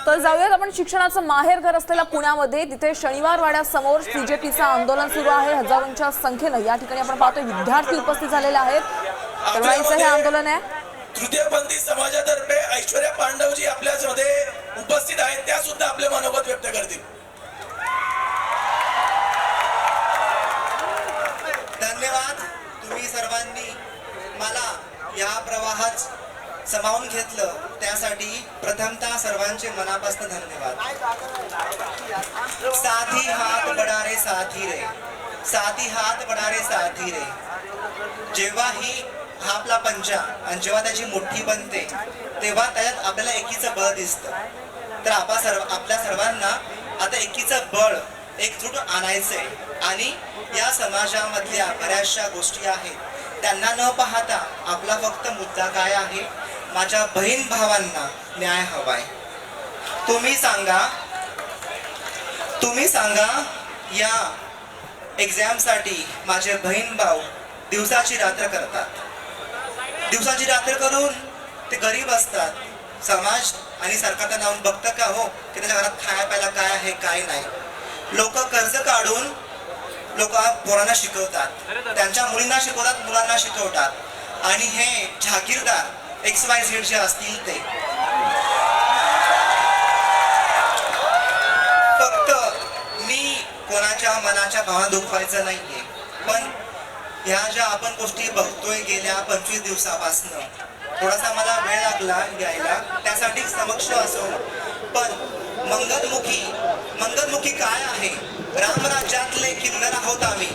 तर जाऊयात आपण शिक्षणाचं माहेरघर असलेल्या पुण्यामध्ये. तिथे शनिवार वाड्यासमोर बीजेपीचं आंदोलन सुरू आहे. हजारोंच्या संख्येनं या ठिकाणी आपण पाहतोय विद्यार्थी उपस्थित झालेले आहेत. तरुणाईचं हे आंदोलन आहे. तृतीयपंथी समाजातर्फे ऐश्वर्या पांडवजी आपल्यामध्ये उपस्थित आहेत, त्या सुद्धा आपले मनोगत व्यक्त करतील. धन्यवाद. तुम्ही सर्वांनी मला या प्रवाहात समावून घेतलं त्यासाठी प्रथमतः सर्वांचे मनापासून धन्यवाद. साथी हात बडारे साथी रे, साथी हात बडारे साथी रे. जेव्हा ही हा आपला पंजा आणि जेव्हा त्याची मुठ्ठी बनते तेव्हा त्याच्यात आपल्याला एकीचं बळ दिसतं. तर आपल्या सर्वांना आता एकीचं बळ एकजूट आणायचंय आणि या समाजामधल्या बऱ्याचशा गोष्टी आहेत त्यांना न पाहता आपला फक्त मुद्दा काय आहे, माझ्या बहीण भावांना न्याय हवाय. तुम्ही सांगा या एक्झामसाठी माझे बहीण भाऊ दिवसाची रात्र करतात. दिवसाची रात्र करून ते गरीब असतात. समाज आणि सरकारला लावून बघतं का हो की त्याच्या घरात खाया प्यायला काय आहे काय नाही. लोक कर्ज काढून लोक पोरांना शिकवतात, त्यांच्या मुलींना शिकवतात, मुलांना शिकवतात आणि हे जहागीरदार XYZ जे असतील ते फक्त मी कोणाच्या मनाच्या भावना दुखवायचं नाहीये, पण ह्या ज्या आपण गोष्टी बघतोय गेल्या 25 दिवसापासून थोडासा मला वेळ लागला यायला त्यासाठी समक्ष असो. पण मंगलमुखी काय आहे, रामराज्यातले किन्नर आहोत आम्ही.